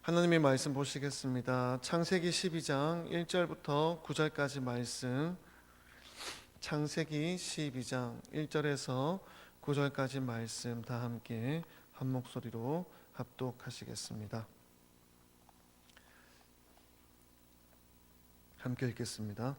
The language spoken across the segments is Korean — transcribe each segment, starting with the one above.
하나님의 말씀 보시겠습니다. 창세기 12장 1절부터 9절까지 말씀. 창세기 12장 1절에서 9절까지 말씀 다 함께 한 목소리로 합독하시겠습니다. 함께 읽겠습니다.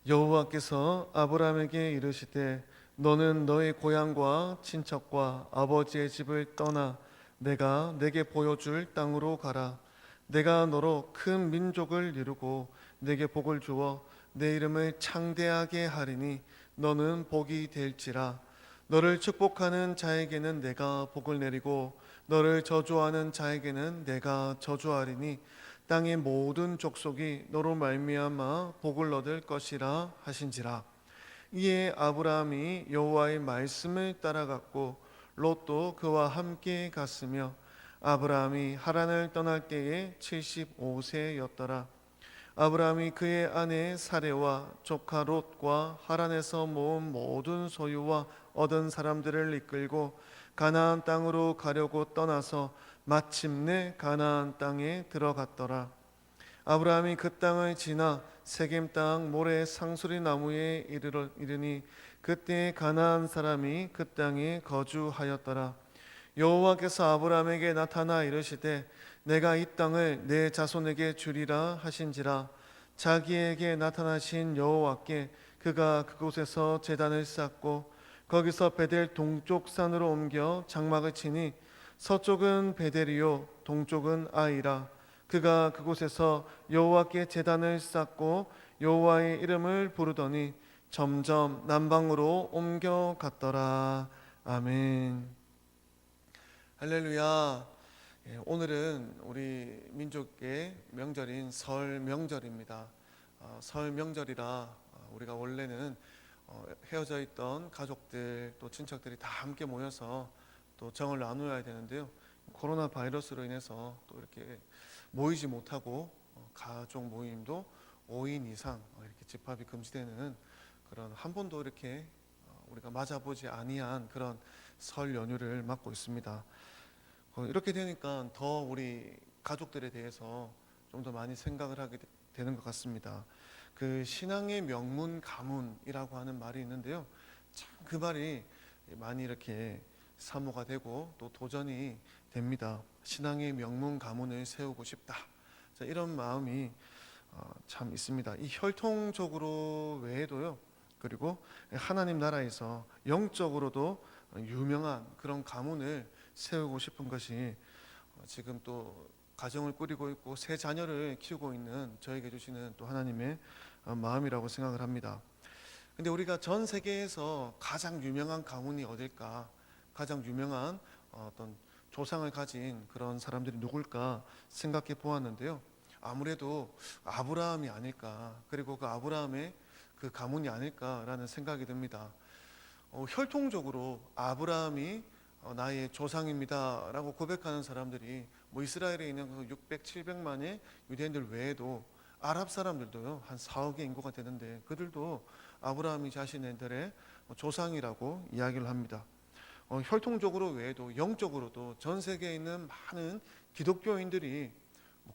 여호와께서 아브라함에게 이르시되 너는 너의 고향과 친척과 아버지의 집을 떠나 내가 내게 보여줄 땅으로 가라. 내가 너로 큰 민족을 이루고 내게 복을 주어 내 이름을 창대하게 하리니 너는 복이 될지라. 너를 축복하는 자에게는 내가 복을 내리고 너를 저주하는 자에게는 내가 저주하리니 땅의 모든 족속이 너로 말미암아 복을 얻을 것이라 하신지라. 이에 아브라함이 여호와의 말씀을 따라갔고 롯도 그와 함께 갔으며 아브라함이 하란을 떠날 때에 75세였더라. 아브라함이 그의 아내 사레와 조카 롯과 하란에서 모은 모든 소유와 얻은 사람들을 이끌고 가나안 땅으로 가려고 떠나서 마침내 가나안 땅에 들어갔더라. 아브라함이 그 땅을 지나 세겜 땅 모래 상수리 나무에 이르니 그때 가나안 사람이 그 땅에 거주하였더라. 여호와께서 아브라함에게 나타나 이르시되 내가 이 땅을 내 자손에게 주리라 하신지라. 자기에게 나타나신 여호와께 그가 그곳에서 제단을 쌓고 거기서 베델 동쪽 산으로 옮겨 장막을 치니 서쪽은 베델이요 동쪽은 아이라. 그가 그곳에서 여호와께 제단을 쌓고 여호와의 이름을 부르더니 점점 남방으로 옮겨갔더라. 아멘. 할렐루야. 오늘은 우리 민족의 명절인 설 명절입니다. 설 명절이라 우리가 원래는 헤어져 있던 가족들 또 친척들이 다 함께 모여서 또 정을 나누어야 되는데요. 코로나 바이러스로 인해서 또 이렇게 모이지 못하고 가족 모임도 5인 이상 이렇게 집합이 금지되는 그런 한 번도 이렇게 우리가 맞아보지 아니한 그런 설 연휴를 맞고 있습니다. 이렇게 되니까 더 우리 가족들에 대해서 좀 더 많이 생각을 하게 되는 것 같습니다. 그 신앙의 명문 가문이라고 하는 말이 있는데요. 참 그 말이 많이 이렇게 사모가 되고 또 도전이 됩니다. 신앙의 명문 가문을 세우고 싶다. 자, 이런 마음이 참 있습니다. 이 혈통적으로 외에도요. 그리고 하나님 나라에서 영적으로도 유명한 그런 가문을 세우고 싶은 것이 지금 또 가정을 꾸리고 있고 새 자녀를 키우고 있는 저에게 주시는 또 하나님의 마음이라고 생각을 합니다. 근데 우리가 전 세계에서 가장 유명한 가문이 어딜까? 가장 유명한 어떤 조상을 가진 그런 사람들이 누굴까 생각해 보았는데요. 아무래도 아브라함이 아닐까, 그리고 그 아브라함의 그 가문이 아닐까라는 생각이 듭니다. 혈통적으로 아브라함이 나의 조상입니다 라고 고백하는 사람들이 뭐 이스라엘에 있는 그 600, 700만의 유대인들 외에도 아랍 사람들도요 한 4억의 인구가 되는데 그들도 아브라함이 자신들의 조상이라고 이야기를 합니다. 혈통적으로 외에도 영적으로도 전 세계에 있는 많은 기독교인들이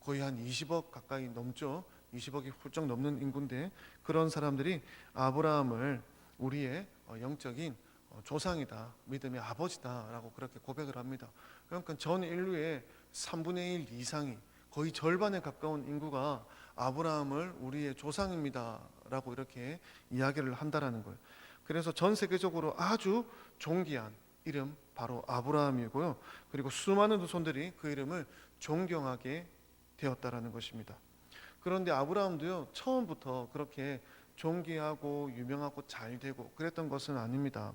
거의 한 20억 가까이 넘죠. 20억이 훌쩍 넘는 인구인데 그런 사람들이 아브라함을 우리의 영적인 조상이다, 믿음의 아버지다라고 그렇게 고백을 합니다. 그러니까 전 인류의 3분의 1 이상이 거의 절반에 가까운 인구가 아브라함을 우리의 조상입니다라고 이렇게 이야기를 한다라는 거예요. 그래서 전 세계적으로 아주 존귀한 이름 바로 아브라함이고요. 그리고 수많은 후손들이 그 이름을 존경하게 되었다라는 것입니다. 그런데 아브라함도요 처음부터 그렇게 존귀하고 유명하고 잘 되고 그랬던 것은 아닙니다.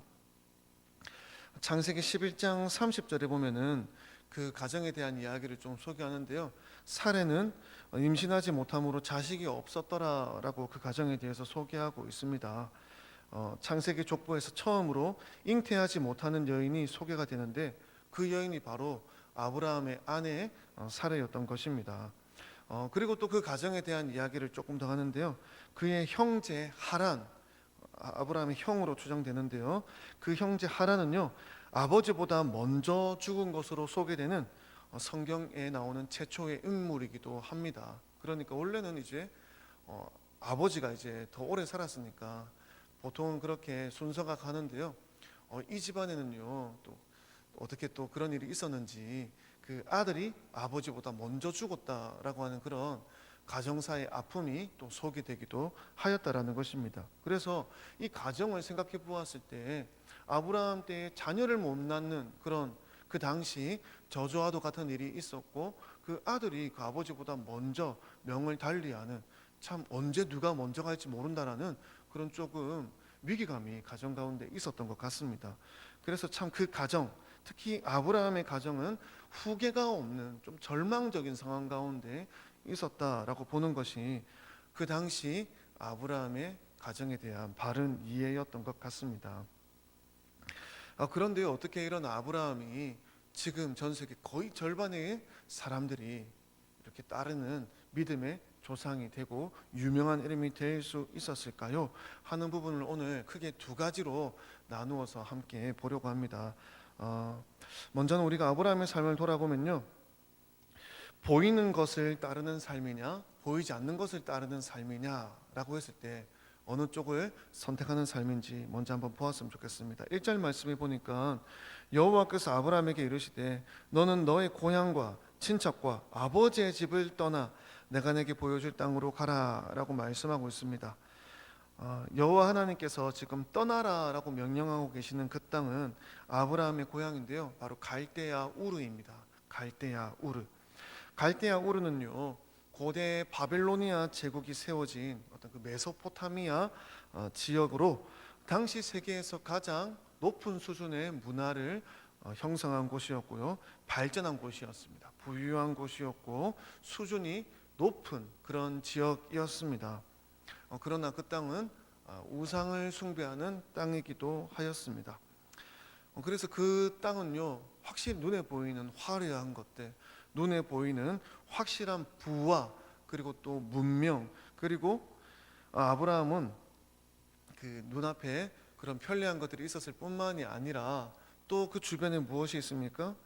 창세기 11장 30절에 보면은 그 가정에 대한 이야기를 좀 소개하는데요. 사레는 임신하지 못함으로 자식이 없었더라라고 그 가정에 대해서 소개하고 있습니다. 창세기 족보에서 처음으로 잉태하지 못하는 여인이 소개가 되는데 그 여인이 바로 아브라함의 아내 사레였던 것입니다. 그리고 또 그 가정에 대한 이야기를 조금 더 하는데요. 그의 형제 하란, 아브라함의 형으로 추정되는데요. 그 형제 하란은요 아버지보다 먼저 죽은 것으로 소개되는 성경에 나오는 최초의 인물이기도 합니다. 그러니까 원래는 이제 아버지가 이제 더 오래 살았으니까 보통은 그렇게 순서가 가는데요. 이 집안에는요, 또 어떻게 또 그런 일이 있었는지 그 아들이 아버지보다 먼저 죽었다라고 하는 그런 가정사의 아픔이 또 소개되기도 하였다라는 것입니다. 그래서 이 가정을 생각해 보았을 때 아브라함 때에 자녀를 못 낳는 그런 그 당시 저주와도 같은 일이 있었고, 그 아들이 그 아버지보다 먼저 명을 달리하는, 참 언제 누가 먼저 갈지 모른다라는 그런 조금 위기감이 가정 가운데 있었던 것 같습니다. 그래서 참 그 가정, 특히 아브라함의 가정은 후계가 없는 좀 절망적인 상황 가운데 있었다라고 보는 것이 그 당시 아브라함의 가정에 대한 바른 이해였던 것 같습니다. 그런데 어떻게 이런 아브라함이 지금 전 세계 거의 절반의 사람들이 이렇게 따르는 믿음의 조상이 되고 유명한 이름이 될 수 있었을까요? 하는 부분을 오늘 크게 두 가지로 나누어서 함께 보려고 합니다. 먼저는 우리가 아브라함의 삶을 돌아보면요, 보이는 것을 따르는 삶이냐 보이지 않는 것을 따르는 삶이냐라고 했을 때 어느 쪽을 선택하는 삶인지 먼저 한번 보았으면 좋겠습니다. 1절 말씀에 보니까 여호와께서 아브라함에게 이르시되 너는 너의 고향과 친척과 아버지의 집을 떠나 내가 내게 보여줄 땅으로 가라라고 말씀하고 있습니다. 여호와 하나님께서 지금 떠나라라고 명령하고 계시는 그 땅은 아브라함의 고향인데요, 바로 갈대아 우르입니다. 갈대아 우르. 갈대아 우르는요, 고대 바벨로니아 제국이 세워진 어떤 그 메소포타미아 지역으로 당시 세계에서 가장 높은 수준의 문화를 형성한 곳이었고요, 발전한 곳이었습니다. 부유한 곳이었고 수준이 높은 그런 지역이었습니다. 그러나 그 땅은 우상을 숭배하는 땅이기도 하였습니다. 그래서 그 땅은요, 확실히 눈에 보이는 화려한 것들, 눈에 보이는 확실한 부와 그리고 또 문명, 그리고 아브라함은 그 눈앞에 그런 편리한 것들이 있었을 뿐만이 아니라 또 그 주변에 무엇이 있습니까?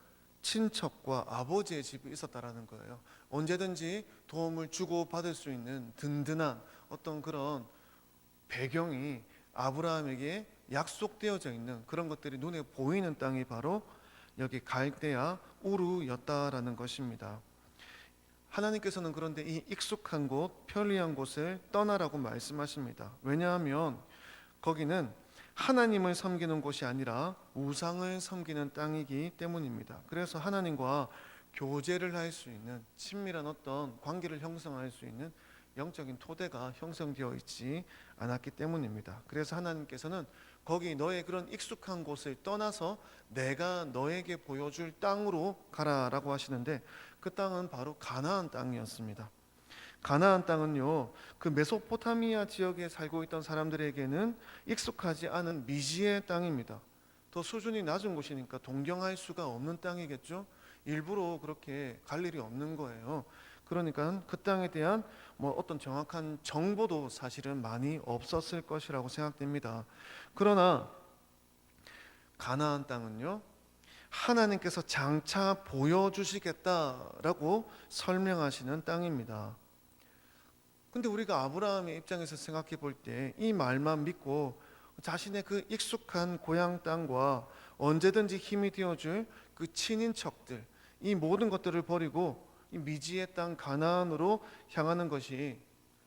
친척과 아버지의 집이 있었다라는 거예요. 언제든지 도움을 주고 받을 수 있는 든든한 어떤 그런 배경이 아브라함에게 약속되어져 있는 그런 것들이 눈에 보이는 땅이 바로 여기 갈대아 우르였다라는 것입니다. 하나님께서는 그런데 이 익숙한 곳, 편리한 곳을 떠나라고 말씀하십니다. 왜냐하면 거기는 하나님을 섬기는 곳이 아니라 우상을 섬기는 땅이기 때문입니다. 그래서 하나님과 교제를 할 수 있는 친밀한 어떤 관계를 형성할 수 있는 영적인 토대가 형성되어 있지 않았기 때문입니다. 그래서 하나님께서는 거기 너의 그런 익숙한 곳을 떠나서 내가 너에게 보여줄 땅으로 가라라고 하시는데, 그 땅은 바로 가나안 땅이었습니다. 가나안 땅은요, 그 메소포타미아 지역에 살고 있던 사람들에게는 익숙하지 않은 미지의 땅입니다. 더 수준이 낮은 곳이니까 동경할 수가 없는 땅이겠죠. 일부러 그렇게 갈 일이 없는 거예요. 그러니까 그 땅에 대한 어떤 정확한 정보도 사실은 많이 없었을 것이라고 생각됩니다. 그러나 가나안 땅은요, 하나님께서 장차 보여주시겠다라고 설명하시는 땅입니다. 근데 우리가 아브라함의 입장에서 생각해 볼 때 이 말만 믿고 자신의 그 익숙한 고향 땅과 언제든지 힘이 되어줄 그 친인척들, 이 모든 것들을 버리고 이 미지의 땅 가나안으로 향하는 것이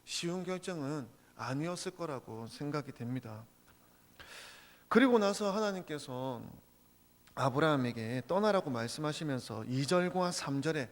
쉬운 결정은 아니었을 거라고 생각이 됩니다. 그리고 나서 하나님께서 아브라함에게 떠나라고 말씀하시면서 2절과 3절에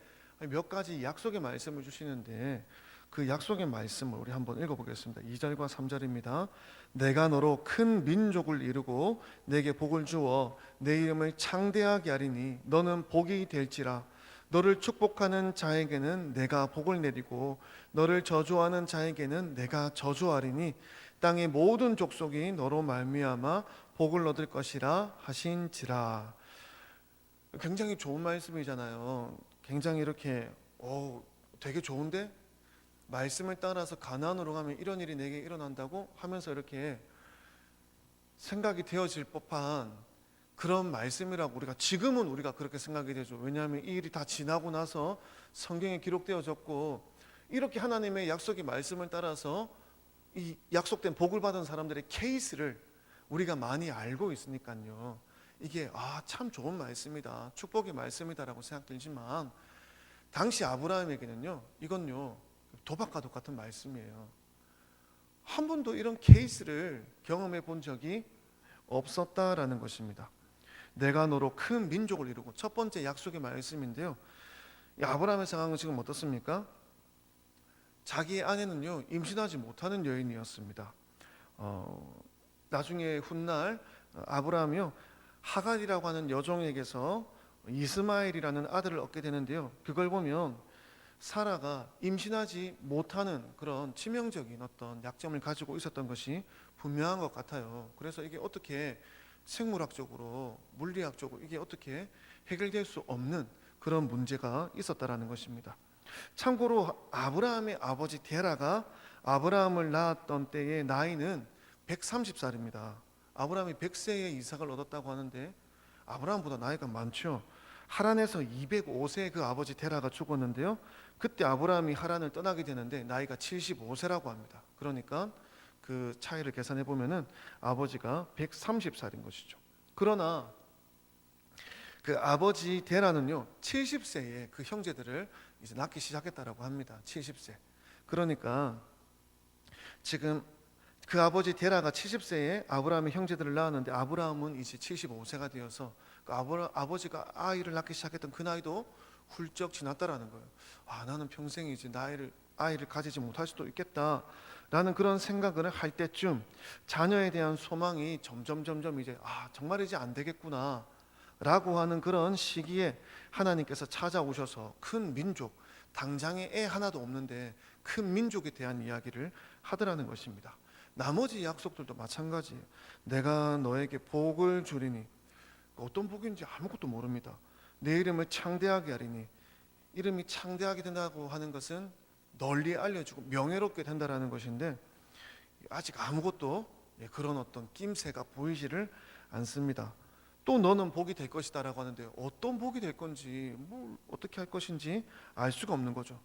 몇 가지 약속의 말씀을 주시는데, 그 약속의 말씀을 우리 한번 읽어보겠습니다. 2절과 3절입니다. 내가 너로 큰 민족을 이루고 내게 복을 주어 내 이름을 창대하게 하리니 너는 복이 될지라. 너를 축복하는 자에게는 내가 복을 내리고 너를 저주하는 자에게는 내가 저주하리니 땅의 모든 족속이 너로 말미암아 복을 얻을 것이라 하신지라. 굉장히 좋은 말씀이잖아요. 굉장히 이렇게 되게 좋은데, 말씀을 따라서 가나안으로 가면 이런 일이 내게 일어난다고 하면서 이렇게 생각이 되어질 법한 그런 말씀이라고 지금은 우리가 그렇게 생각이 되죠. 왜냐하면 이 일이 다 지나고 나서 성경에 기록되어졌고, 이렇게 하나님의 약속의 말씀을 따라서 이 약속된 복을 받은 사람들의 케이스를 우리가 많이 알고 있으니까요. 이게 참 좋은 말씀이다, 축복의 말씀이다라고 생각들지만, 당시 아브라함에게는요, 이건요 도박과 똑같은 말씀이에요. 한 번도 이런 케이스를 경험해 본 적이 없었다라는 것입니다. 내가 너로 큰 민족을 이루고, 첫 번째 약속의 말씀인데요. 이 아브라함의 상황은 지금 어떻습니까? 자기의 아내는요 임신하지 못하는 여인이었습니다. 나중에 훗날 아브라함이요 하갈이라고 하는 여종에게서 이스마엘이라는 아들을 얻게 되는데요. 그걸 보면 사라가 임신하지 못하는 그런 치명적인 어떤 약점을 가지고 있었던 것이 분명한 것 같아요. 그래서 이게 어떻게 생물학적으로, 물리학적으로 이게 어떻게 해결될 수 없는 그런 문제가 있었다라는 것입니다. 참고로 아브라함의 아버지 데라가 아브라함을 낳았던 때의 나이는 130살입니다. 아브라함이 100세에 이삭을 얻었다고 하는데 아브라함보다 나이가 많죠. 하란에서 205세에 그 아버지 데라가 죽었는데요. 그때 아브라함이 하란을 떠나게 되는데 나이가 75세라고 합니다. 그러니까 그 차이를 계산해 보면은 아버지가 130살인 것이죠. 그러나 그 아버지 데라는요 70세에 그 형제들을 이제 낳기 시작했다라고 합니다. 70세. 그러니까 지금 그 아버지 데라가 70세에 아브라함의 형제들을 낳았는데 아브라함은 이제 75세가 되어서 그 아버지가 아이를 낳기 시작했던 그 나이도 훌쩍 지났다라는 거예요. 나는 평생 이제 아이를 가지지 못할 수도 있겠다라는 그런 생각을 할 때쯤 자녀에 대한 소망이 점점 이제 정말 이제 안 되겠구나 라고 하는 그런 시기에 하나님께서 찾아오셔서 큰 민족, 당장에 애 하나도 없는데 큰 민족에 대한 이야기를 하더라는 것입니다. 나머지 약속들도 마찬가지예요. 내가 너에게 복을 주리니, 어떤 복인지 아무것도 모릅니다. 내 이름을 창대하게 하리니, 이름이 창대하게 된다고 하는 것은 널리 알려지고 명예롭게 된다라는 것인데 아직 아무것도 그런 어떤 낌새가 보이지를 않습니다. 또 너는 복이 될 것이다라고 하는데 어떤 복이 될 건지, 뭘 어떻게 할 것인지 알 수가 없는 거죠.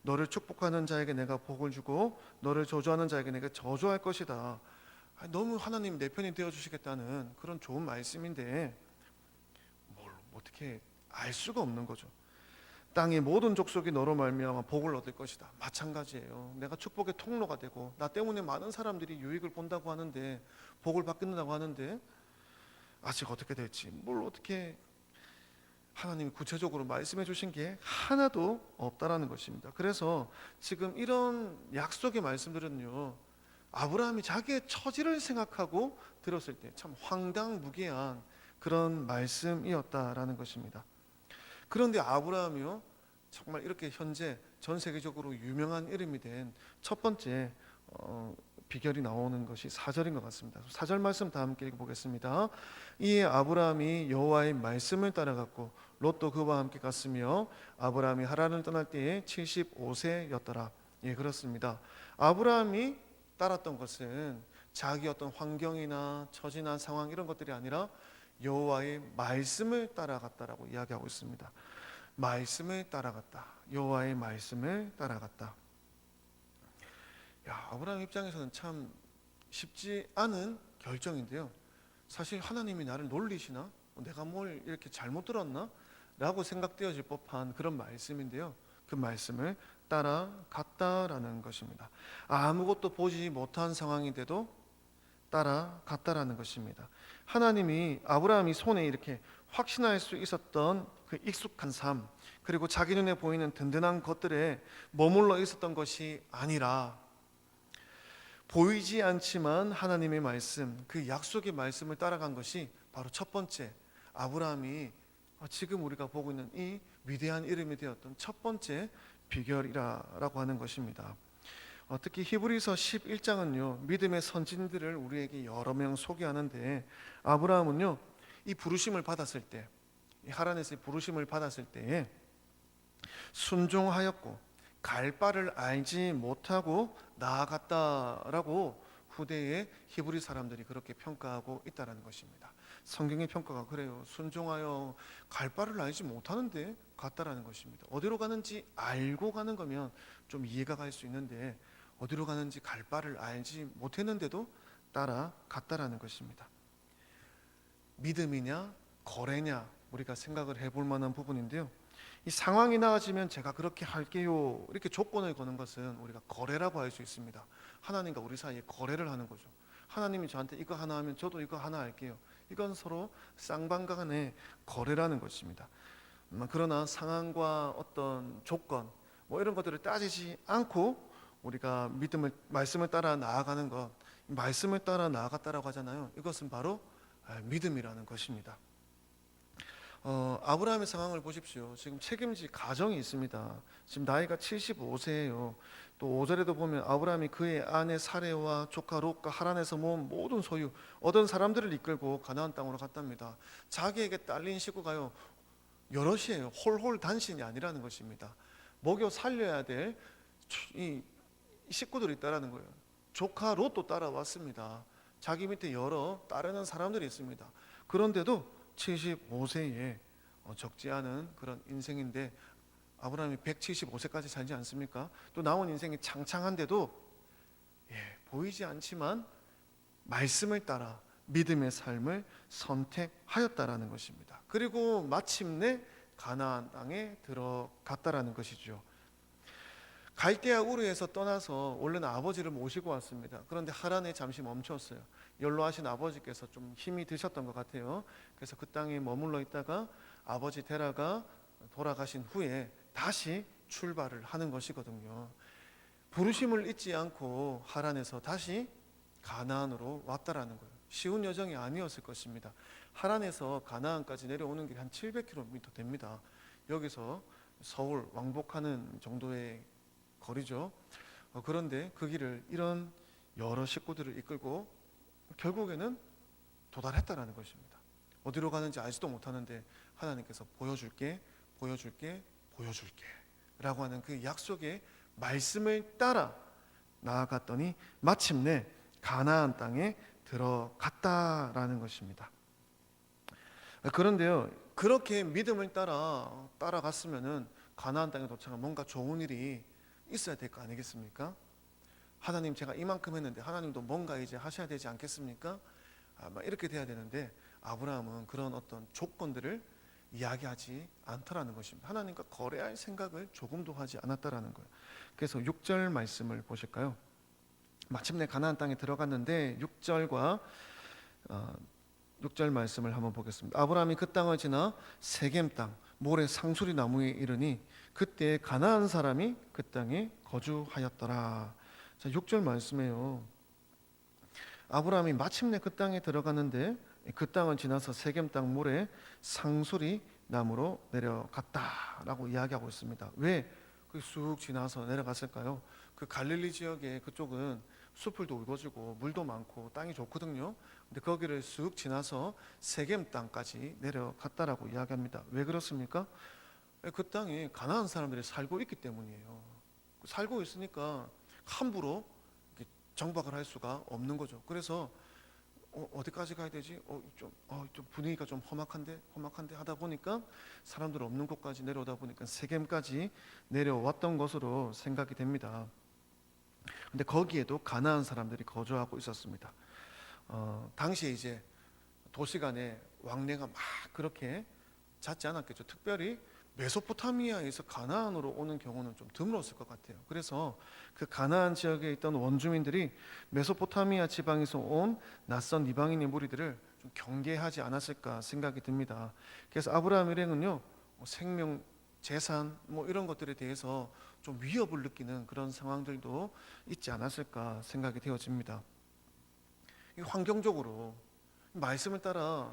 너를 축복하는 자에게 내가 복을 주고 너를 저주하는 자에게 내가 저주할 것이다. 너무 하나님 내 편이 되어 주시겠다는 그런 좋은 말씀인데 뭘 어떻게 알 수가 없는 거죠. 땅의 모든 족속이 너로 말미암아 복을 얻을 것이다. 마찬가지예요. 내가 축복의 통로가 되고 나 때문에 많은 사람들이 유익을 본다고 하는데, 복을 받는다고 하는데 아직 어떻게 될지, 뭘 어떻게 하나님이 구체적으로 말씀해 주신 게 하나도 없다라는 것입니다. 그래서 지금 이런 약속의 말씀들은요 아브라함이 자기의 처지를 생각하고 들었을 때 참 황당무계한 그런 말씀이었다라는 것입니다. 그런데 아브라함이요 정말 이렇게 현재 전 세계적으로 유명한 이름이 된 첫 번째 비결이 나오는 것이 4절인 것 같습니다. 4절 말씀 다 함께 읽어보겠습니다. 이에 아브라함이 여호와의 말씀을 따라갔고 롯도 그와 함께 갔으며 아브라함이 하란을 떠날 때에 75세였더라. 예, 그렇습니다. 아브라함이 따랐던 것은 자기 어떤 환경이나 처지나 상황 이런 것들이 아니라 여호와의 말씀을 따라갔다라고 이야기하고 있습니다. 말씀을 따라갔다. 여호와의 말씀을 따라갔다. 아브라함 입장에서는 참 쉽지 않은 결정인데요. 사실 하나님이 나를 놀리시나? 내가 뭘 이렇게 잘못 들었나? 라고 생각되어질 법한 그런 말씀인데요. 그 말씀을 따라갔다라는 것입니다. 아무것도 보지 못한 상황인데도 따라갔다라는 것입니다. 하나님이 아브라함이 손에 이렇게 확신할 수 있었던 그 익숙한 삶, 그리고 자기 눈에 보이는 든든한 것들에 머물러 있었던 것이 아니라 보이지 않지만 하나님의 말씀, 그 약속의 말씀을 따라간 것이 바로 첫 번째 아브라함이 지금 우리가 보고 있는 이 위대한 이름이 되었던 첫 번째 비결이라고 하는 것입니다. 특히 히브리서 11장은요 믿음의 선진들을 우리에게 여러 명 소개하는데, 아브라함은요 이 부르심을 받았을 때, 이 하란에서의 부르심을 받았을 때에 순종하였고 갈 바를 알지 못하고 나아갔다라고 후대의 히브리 사람들이 그렇게 평가하고 있다는 것입니다. 성경의 평가가 그래요. 순종하여 갈 바를 알지 못하는데 갔다라는 것입니다. 어디로 가는지 알고 가는 거면 좀 이해가 갈 수 있는데 어디로 가는지 갈 바를 알지 못했는데도 따라갔다라는 것입니다. 믿음이냐 거래냐 우리가 생각을 해볼 만한 부분인데요. 이 상황이 나아지면 제가 그렇게 할게요 이렇게 조건을 거는 것은 우리가 거래라고 할 수 있습니다. 하나님과 우리 사이에 거래를 하는 거죠. 하나님이 저한테 이거 하나 하면 저도 이거 하나 할게요. 이건 서로 쌍방간의 거래라는 것입니다. 그러나 상황과 어떤 조건 뭐 이런 것들을 따지지 않고 우리가 말씀을 따라 나아가는 것, 말씀을 따라 나아갔다라고 하잖아요. 이것은 바로 믿음이라는 것입니다. 아브라함의 상황을 보십시오. 지금 책임질 가정이 있습니다. 지금 나이가 75세예요. 또 5절에도 보면 아브라함이 그의 아내 사레와 조카 롯과 하란에서 모은 모든 소유 얻은 사람들을 이끌고 가나안 땅으로 갔답니다. 자기에게 딸린 식구가요 여럿이에요. 홀홀 단신이 아니라는 것입니다. 먹여 살려야 될 이 식구들이 있다라는 거예요. 조카 롯도 따라왔습니다. 자기 밑에 여러 따르는 사람들이 있습니다. 그런데도 75세에 적지 않은 그런 인생인데 아브라함이 175세까지 살지 않습니까? 또 남은 인생이 창창한데도 보이지 않지만 말씀을 따라 믿음의 삶을 선택하였다라는 것입니다. 그리고 마침내 가나안 땅에 들어갔다라는 것이죠. 갈대아 우르에서 떠나서 원래는 아버지를 모시고 왔습니다. 그런데 하란에 잠시 멈췄어요. 연로하신 아버지께서 좀 힘이 드셨던 것 같아요. 그래서 그 땅에 머물러 있다가 아버지 데라가 돌아가신 후에 다시 출발을 하는 것이거든요. 부르심을 잊지 않고 하란에서 다시 가나안으로 왔다라는 거예요. 쉬운 여정이 아니었을 것입니다. 하란에서 가나안까지 내려오는 길이 한 700km 됩니다. 여기서 서울 왕복하는 정도의 거리죠. 그런데 그 길을 이런 여러 식구들을 이끌고 결국에는 도달했다라는 것입니다. 어디로 가는지 알지도 못하는데 하나님께서 보여줄게 라고 하는 그 약속의 말씀을 따라 나아갔더니 마침내 가나안 땅에 들어갔다라는 것입니다. 그런데요, 그렇게 믿음을 따라갔으면은 가나안 땅에 도착하면 뭔가 좋은 일이 있어야 될 거 아니겠습니까? 하나님 제가 이만큼 했는데 하나님도 뭔가 이제 하셔야 되지 않겠습니까? 이렇게 돼야 되는데 아브라함은 그런 어떤 조건들을 이야기하지 않더라는 것입니다. 하나님과 거래할 생각을 조금도 하지 않았다라는 거예요. 그래서 6절 말씀을 보실까요? 마침내 가나안 땅에 들어갔는데 6절 말씀을 한번 보겠습니다. 아브라함이 그 땅을 지나 세겜 땅 모래 상수리 나무에 이르니 그때 가나안 사람이 그 땅에 거주하였더라. 자, 6절 말씀이에요. 아브라함이 마침내 그 땅에 들어갔는데 그 땅을 지나서 세겜 땅 모래 상수리 나무로 내려갔다라고 이야기하고 있습니다. 왜 쑥 지나서 내려갔을까요? 그 갈릴리 지역에 그쪽은 숲을도 우거지고 물도 많고 땅이 좋거든요. 근데 거기를 쑥 지나서 세겜 땅까지 내려갔다라고 이야기합니다. 왜 그렇습니까? 그 땅에 가나안 사람들이 살고 있기 때문이에요. 살고 있으니까 함부로 정박을 할 수가 없는 거죠. 그래서 어디까지 가야 되지? 좀 분위기가 좀 험악한데 하다 보니까 사람들 없는 곳까지 내려오다 보니까 세겜까지 내려왔던 것으로 생각이 됩니다. 근데 거기에도 가나안 사람들이 거주하고 있었습니다. 당시에 이제 도시 간의 왕래가 막 그렇게 잦지 않았겠죠. 특별히 메소포타미아에서 가나안으로 오는 경우는 좀 드물었을 것 같아요. 그래서 그 가나안 지역에 있던 원주민들이 메소포타미아 지방에서 온 낯선 이방인의 무리들을 좀 경계하지 않았을까 생각이 듭니다. 그래서 아브라함 일행은요, 생명, 재산 이런 것들에 대해서 좀 위협을 느끼는 그런 상황들도 있지 않았을까 생각이 되어집니다. 환경적으로 말씀을 따라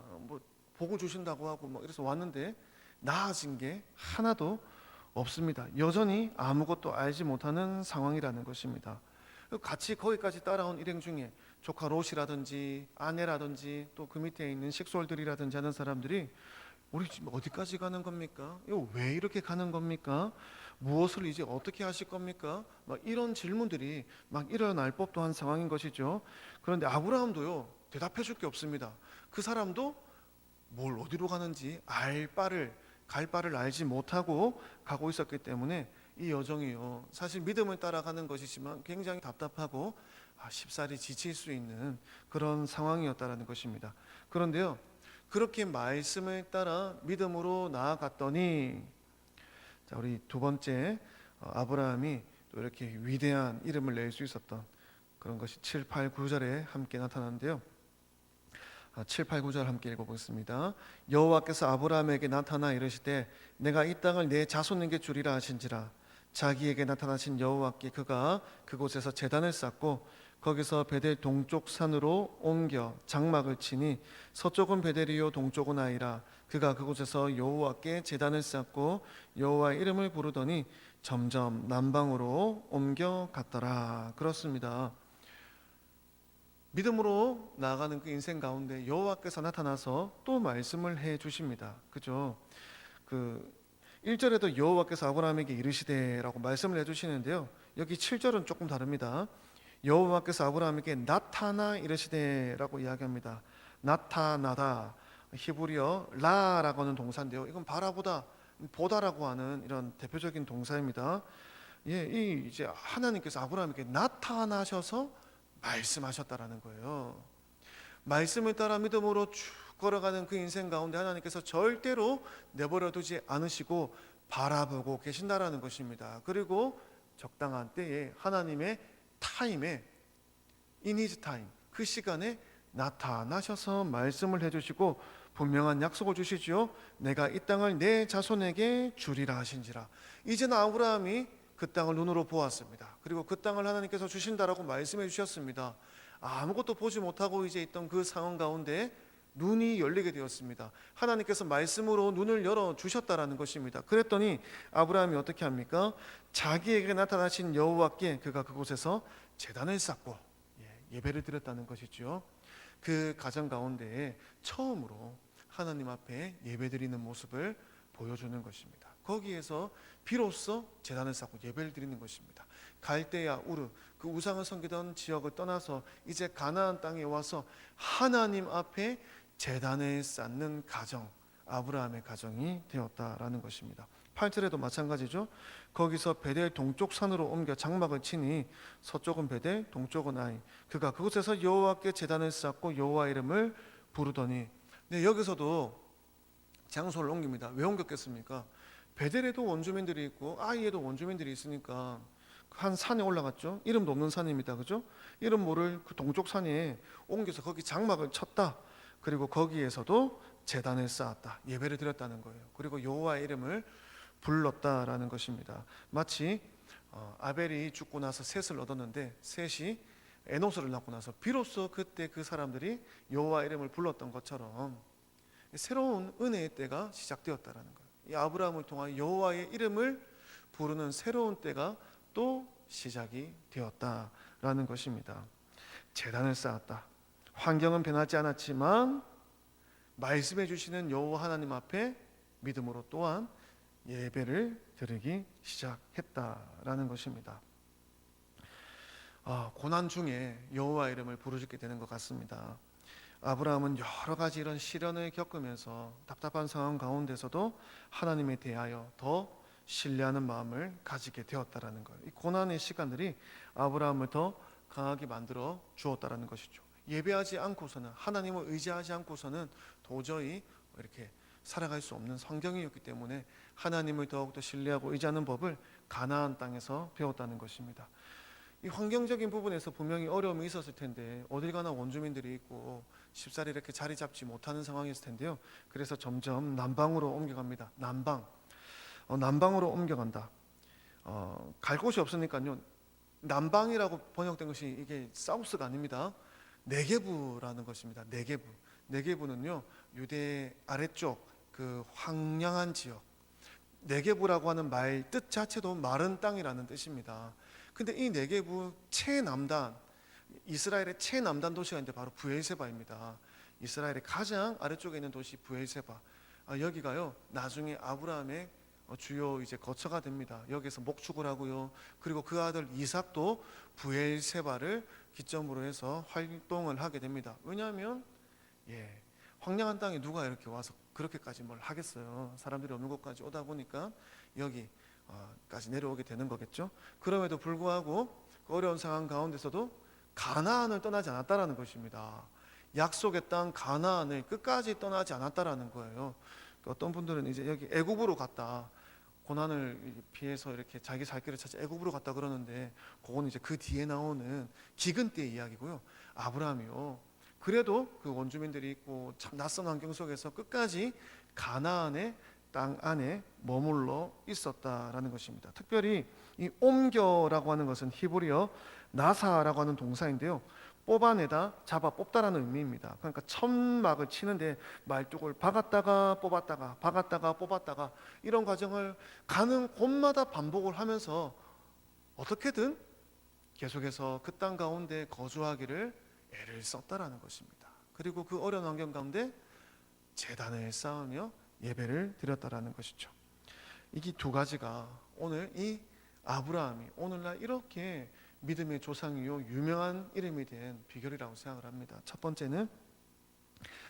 복을 주신다고 하고 이래서 왔는데 나아진 게 하나도 없습니다. 여전히 아무것도 알지 못하는 상황이라는 것입니다. 같이 거기까지 따라온 일행 중에 조카 롯이라든지 아내라든지 또 그 밑에 있는 식솔들이라든지 하는 사람들이 우리 지금 어디까지 가는 겁니까? 이거 왜 이렇게 가는 겁니까? 무엇을 이제 어떻게 하실 겁니까? 이런 질문들이 일어날 법도 한 상황인 것이죠. 그런데 아브라함도요 대답해 줄 게 없습니다. 그 사람도 뭘 어디로 가는지 갈 바를 알지 못하고 가고 있었기 때문에 이 여정이요, 사실 믿음을 따라가는 것이지만 굉장히 답답하고 쉽사리 지칠 수 있는 그런 상황이었다라는 것입니다. 그런데요, 그렇게 말씀을 따라 믿음으로 나아갔더니, 자, 우리 두 번째, 아브라함이 또 이렇게 위대한 이름을 낼 수 있었던 그런 것이 7, 8, 9절에 함께 나타나는데요. 7, 8, 9절 함께 읽어보겠습니다. 여호와께서 아브라함에게 나타나 이르시되 내가 이 땅을 내 자손에게 주리라 하신지라. 자기에게 나타나신 여호와께 그가 그곳에서 제단을 쌓고 거기서 베델 동쪽 산으로 옮겨 장막을 치니 서쪽은 베델이요 동쪽은 아이라. 그가 그곳에서 여호와께 제단을 쌓고 여호와의 이름을 부르더니 점점 남방으로 옮겨 갔더라. 그렇습니다. 믿음으로 나아가는 그 인생 가운데 여호와께서 나타나서 또 말씀을 해 주십니다. 그죠? 그 1절에도 여호와께서 아브라함에게 이르시되라고 말씀을 해 주시는데요. 여기 7절은 조금 다릅니다. 여호와께서 아브라함에게 나타나 이르시되라고 이야기합니다. 나타나다, 히브리어 라라고 하는 동사인데요. 이건 바라보다, 보다라고 하는 이런 대표적인 동사입니다. 이 이제 하나님께서 아브라함에게 나타나셔서 말씀하셨다라는 거예요. 말씀을 따라 믿음으로 쭉 걸어가는 그 인생 가운데 하나님께서 절대로 내버려 두지 않으시고 바라보고 계신다라는 것입니다. 그리고 적당한 때에 하나님의 타임에, in his time, 그 시간에 나타나셔서 말씀을 해주시고 분명한 약속을 주시지요. 내가 이 땅을 내 자손에게 주리라 하신지라. 이제는 아브라함이 그 땅을 눈으로 보았습니다. 그리고 그 땅을 하나님께서 주신다라고 말씀해 주셨습니다. 아무것도 보지 못하고 이제 있던 그 상황 가운데 눈이 열리게 되었습니다. 하나님께서 말씀으로 눈을 열어 주셨다라는 것입니다. 그랬더니 아브라함이 어떻게 합니까? 자기에게 나타나신 여호와께 그가 그곳에서 제단을 쌓고 예배를 드렸다는 것이죠. 그 가정 가운데 처음으로 하나님 앞에 예배드리는 모습을 보여주는 것입니다. 거기에서 비로소 제단을 쌓고 예배를 드리는 것입니다. 갈대아 우르, 그 우상을 섬기던 지역을 떠나서 이제 가나안 땅에 와서 하나님 앞에 제단을 쌓는 가정, 아브라함의 가정이 되었다라는 것입니다. 8절에도 마찬가지죠. 거기서 베델 동쪽 산으로 옮겨 장막을 치니 서쪽은 베델, 동쪽은 아이. 그가 그곳에서 여호와께 제단을 쌓고 여호와 이름을 부르더니. 네, 여기서도 장소를 옮깁니다. 왜 옮겼겠습니까? 베델에도 원주민들이 있고 아이에도 원주민들이 있으니까 한 산에 올라갔죠. 이름도 없는 산입니다. 그죠? 이름 모를 그 동쪽 산에 옮겨서 거기 장막을 쳤다. 그리고 거기에서도 제단을 쌓았다. 예배를 드렸다는 거예요. 그리고 여호와의 이름을 불렀다라는 것입니다. 마치 아벨이 죽고 나서 셋을 얻었는데 셋이 에노스를 낳고 나서 비로소 그때 그 사람들이 여호와 이름을 불렀던 것처럼 새로운 은혜의 때가 시작되었다라는 거예요. 이 아브라함을 통하여 여호와의 이름을 부르는 새로운 때가 또 시작이 되었다라는 것입니다. 제단을 쌓았다. 환경은 변하지 않았지만 말씀해 주시는 여호와 하나님 앞에 믿음으로 또한 예배를 드리기 시작했다라는 것입니다. 고난 중에 여호와 이름을 부르짖게 되는 것 같습니다. 아브라함은 여러 가지 이런 시련을 겪으면서 답답한 상황 가운데서도 하나님에 대하여 더 신뢰하는 마음을 가지게 되었다라는 거예요. 이 고난의 시간들이 아브라함을 더 강하게 만들어 주었다라는 것이죠. 예배하지 않고서는, 하나님을 의지하지 않고서는 도저히 이렇게 살아갈 수 없는 환경이었기 때문에 하나님을 더욱더 신뢰하고 의지하는 법을 가나안 땅에서 배웠다는 것입니다. 이 환경적인 부분에서 분명히 어려움이 있었을 텐데 어딜 가나 원주민들이 있고 쉽사리 이렇게 자리 잡지 못하는 상황이었을 텐데요. 그래서 점점 남방으로 옮겨갑니다. 남방으로 옮겨간다. 갈 곳이 없으니까요. 남방이라고 번역된 것이 이게 사우스가 아닙니다. 네게부라는 것입니다. 네게부는요, 유대 아래쪽 그 황량한 지역. 네게부라고 하는 말 뜻 자체도 마른 땅이라는 뜻입니다. 근데 이 네게부 최남단, 이스라엘의 최남단 도시가 있는데 바로 브엘세바입니다. 이스라엘의 가장 아래쪽에 있는 도시 브엘세바. 여기가요, 나중에 아브라함의 주요 이제 거처가 됩니다. 여기서 목축을 하고요. 그리고 그 아들 이삭도 브엘세바를 기점으로 해서 활동을 하게 됩니다. 왜냐하면 황량한 땅에 누가 이렇게 와서 그렇게까지 뭘 하겠어요. 사람들이 없는 곳까지 오다 보니까 여기까지 내려오게 되는 거겠죠. 그럼에도 불구하고 그 어려운 상황 가운데서도 가나안을 떠나지 않았다라는 것입니다. 약속의 땅 가나안을 끝까지 떠나지 않았다라는 거예요. 어떤 분들은 이제 여기 애굽으로 갔다, 고난을 피해서 이렇게 자기 살 길을 찾아 애굽으로 갔다 그러는데, 그건 이제 그 뒤에 나오는 기근 때의 이야기고요. 아브라함이요, 그래도 그 원주민들이 있고 참 낯선 환경 속에서 끝까지 가나안의 땅 안에 머물러 있었다라는 것입니다. 특별히 이 옮겨라고 하는 것은 히브리어 나사라고 하는 동사인데요, 뽑아내다, 잡아 뽑다라는 의미입니다. 그러니까 천막을 치는데 말뚝을 박았다가 뽑았다가 박았다가 뽑았다가 이런 과정을 가는 곳마다 반복을 하면서 어떻게든 계속해서 그 땅 가운데 거주하기를 애를 썼다라는 것입니다. 그리고 그 어려운 환경 가운데 제단을 쌓으며 예배를 드렸다라는 것이죠. 이게 두 가지가 오늘 이 아브라함이 오늘날 이렇게 믿음의 조상이요 유명한 이름이 된 비결이라고 생각을 합니다. 첫 번째는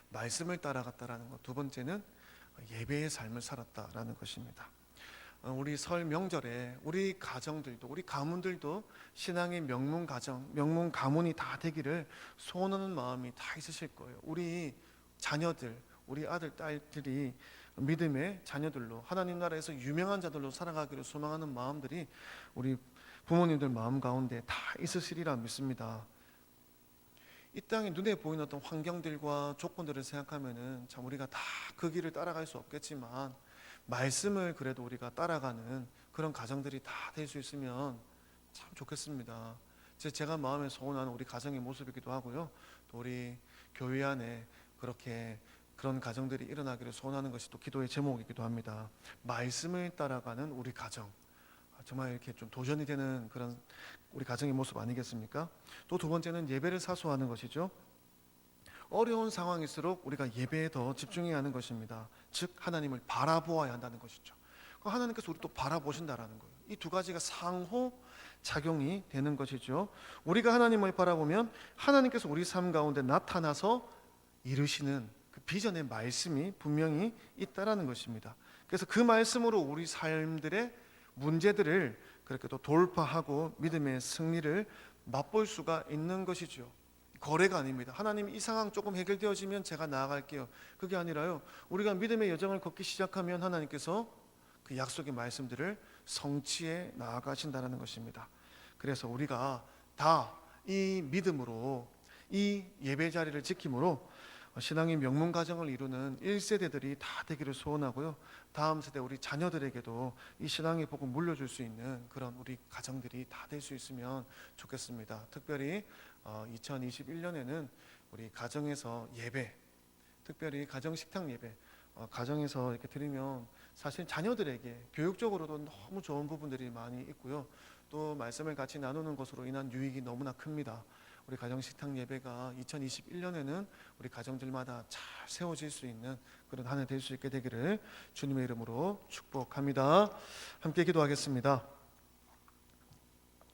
말씀을 따라갔다라는 것, 두 번째는 예배의 삶을 살았다라는 것입니다. 우리 설 명절에 우리 가정들도, 우리 가문들도 신앙의 명문 가정, 명문 가문이 다 되기를 소원하는 마음이 다 있으실 거예요. 우리 자녀들, 우리 아들, 딸들이 믿음의 자녀들로 하나님 나라에서 유명한 자들로 살아가기를 소망하는 마음들이 우리 부모님들 마음 가운데 다 있으시리라 믿습니다. 이 땅에 눈에 보이는 어떤 환경들과 조건들을 생각하면은 참 우리가 다 그 길을 따라갈 수 없겠지만, 말씀을 그래도 우리가 따라가는 그런 가정들이 다 될 수 있으면 참 좋겠습니다. 제가 마음에 소원하는 우리 가정의 모습이기도 하고요, 또 우리 교회 안에 그런 가정들이 일어나기를 소원하는 것이 또 기도의 제목이기도 합니다. 말씀을 따라가는 우리 가정, 정말 이렇게 좀 도전이 되는 그런 우리 가정의 모습 아니겠습니까? 또 두 번째는 예배를 사수하는 것이죠. 어려운 상황일수록 우리가 예배에 더 집중해야 하는 것입니다. 즉 하나님을 바라보아야 한다는 것이죠. 하나님께서 우리 또 바라보신다라는 거예요. 이 두 가지가 상호 작용이 되는 것이죠. 우리가 하나님을 바라보면 하나님께서 우리 삶 가운데 나타나서 이루시는 그 비전의 말씀이 분명히 있다라는 것입니다. 그래서 그 말씀으로 우리 삶들의 문제들을 그렇게 또 돌파하고 믿음의 승리를 맛볼 수가 있는 것이죠. 거래가 아닙니다. 하나님, 이 상황 조금 해결되어지면 제가 나아갈게요. 그게 아니라요, 우리가 믿음의 여정을 걷기 시작하면 하나님께서 그 약속의 말씀들을 성취해 나아가신다는 것입니다. 그래서 우리가 다 이 믿음으로, 이 예배 자리를 지킴으로 신앙의 명문 가정을 이루는 1세대들이 다 되기를 소원하고요, 다음 세대 우리 자녀들에게도 이 신앙의 복을 물려줄 수 있는 그런 우리 가정들이 다 될 수 있으면 좋겠습니다. 특별히 2021년에는 우리 가정에서 예배, 특별히 가정 식탁 예배, 가정에서 이렇게 드리면 사실 자녀들에게 교육적으로도 너무 좋은 부분들이 많이 있고요, 또 말씀을 같이 나누는 것으로 인한 유익이 너무나 큽니다. 우리 가정 식탁 예배가 2021년에는 우리 가정들마다 잘 세워질 수 있는 그런 한 해 될 수 있게 되기를 주님의 이름으로 축복합니다. 함께 기도하겠습니다.